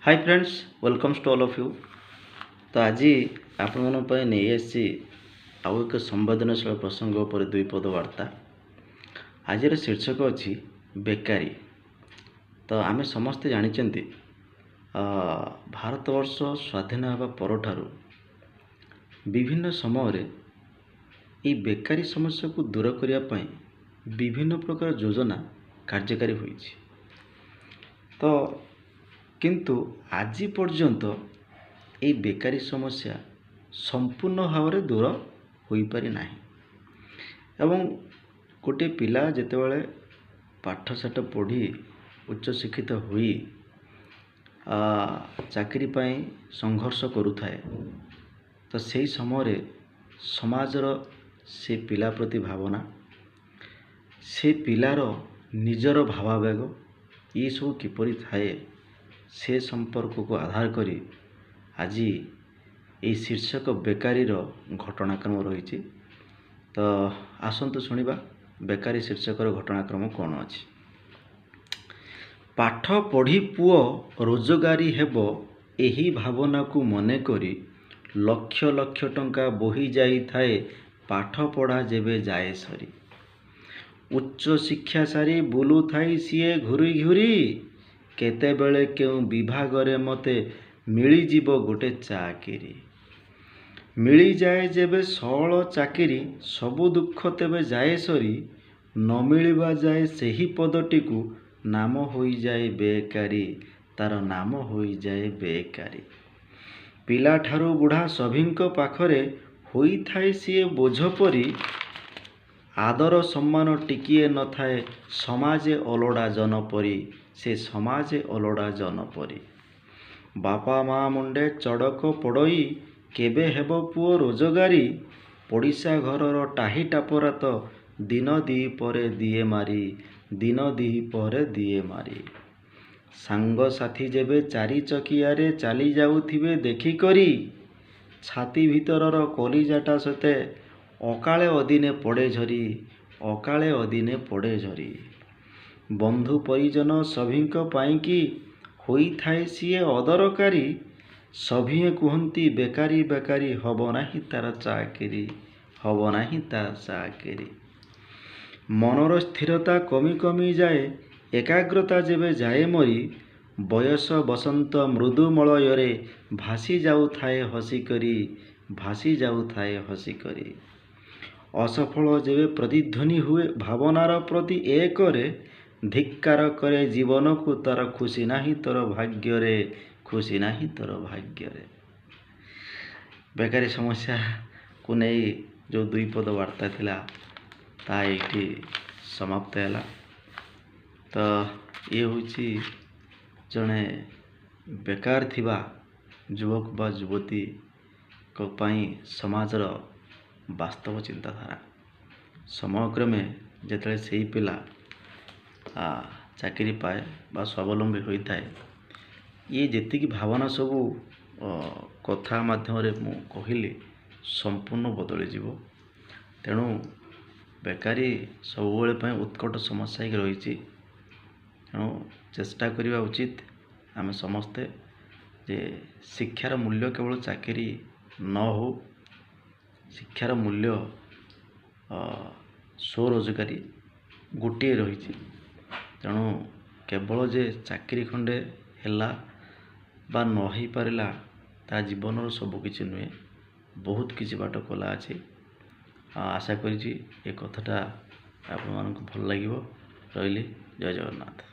Hi friends, welcomes to all of you. तो आज आपण नहीं आसी आउ एक संवेदनशील प्रसंग पर दुई पद वार्ता। आज शीर्षक अच्छी बेकारी। तो आम समस्ते जानी भारतवर्ष स्वाधीन होगा पर विभिन्न समय ये बेकारी समस्या को दूर करने विभिन्न प्रकार योजना कार्यकारी हुई। तो किंतु आज पर्यंत ये बेकारी समस्या संपूर्ण भाव में दूर हो पारि ना। एवं गोटे पिला जितेबाला पाठशाठ पढ़ी उच्च शिक्षित हुई चाकरी पाई संघर्ष करुथाए, तो सही समय समाजर से पिला प्रति भावना, से पिलार निजर भावावेग ये सब किपरि थाए से संपर्क को आधार करी आज ये शीर्षक बेकारी घटनाक्रम रही। तो आसतु शुणा बेकारी शीर्षकर घटनाक्रम कौन अच्छी। पाठ पढ़ी पुओ रोजगारी हेब एही भावना को मने करी लक्ष लक्ष टंका बोही जाई थाए पाठ पढ़ा जेबे जाए सरी। उच्च शिक्षा सारी बुलू थाई सीए घुरी घुरी केतेबेले केउ विभागरे मते मिली जीव गोटे चाकरी। मिली जाए जेबे सौल चाकरी सबु दुख तेबे जाए सरी। न मिलिबा जाए सेही पदटी को नाम होई जाए बेकारी, तार नाम होई जाए बेकारी। पिला ठारू बुढ़ा सभिंक पाखरे होई थाए सीए बोझ परी। आदर सम्मान टिकिए न थाए समाजे अलोड़ा जन परी, से समाजे अलोड़ा जन परी। बापा माँ मुंडे चड़क पड़ई केबे हेब पुओ रोजगारी। पड़िशा घरर टाही टापरा तो दिन दी परे दिए मारी, दिन दी परे दिए मारी। सांग साथी जेबे चारि चकियारे चली जाउथिबे देखी करी। छाती भीतरर कलिजाटा सते अकाले अदिने पड़े झरी, अकाले अदिने पड़े झरी। बंधु परिजन सभिंक पाइकी होई थाए सीए अदरकारी। सभिए कुहंती बेकारी बेकारी हब नाही तार चाकरी, हब नाही तार चाकरी। मनर स्थिरता कमी कमी जाए एकाग्रता जेबे जाए मरी। बयस बसंत मृदु मलयरे भासी जाऊ थाए हसी करी, भासी जाऊ थाए हसी करी। असफल जेबे प्रतिध्वनि हुए भावनार प्रति एकरे धिक्कार करे जीवन को तार खुशी नाही तोर भाग्य रे, खुशी नाही तोर भाग्य रे। बेकारी समस्या को नहीं जो दुई पद वार्ता थिला ता ये समाप्त है। तो ये हूँ जड़े बेकार थिबा युवक बा युवती को पाई समाजर वास्तव चिंताधारा। समयक्रमे जिते से पिला चाकरी पाए बा स्वावलंबी होता है, ये जी भावना सबू कथा माध्यम मु कहली संपूर्ण बदली जीव। तेणु बेकारी सब उत्कट समस्या ही रही। तेणु चेष्टा करवा उचित आम समस्ते जे शिक्षार मूल्य केवल चाकरी न हो, शिक्षार मूल्य स्वरोजगारी गोटे रही। तेणु केवल जे चाकरी खंडे हैला बा न हो पारिला ता जीवन सबकि नुहे, बहुत किसी बाट कला अच्छी। आशा करी ये कथाटा आपण मानक भल लगिवो। रही जय जगन्नाथ।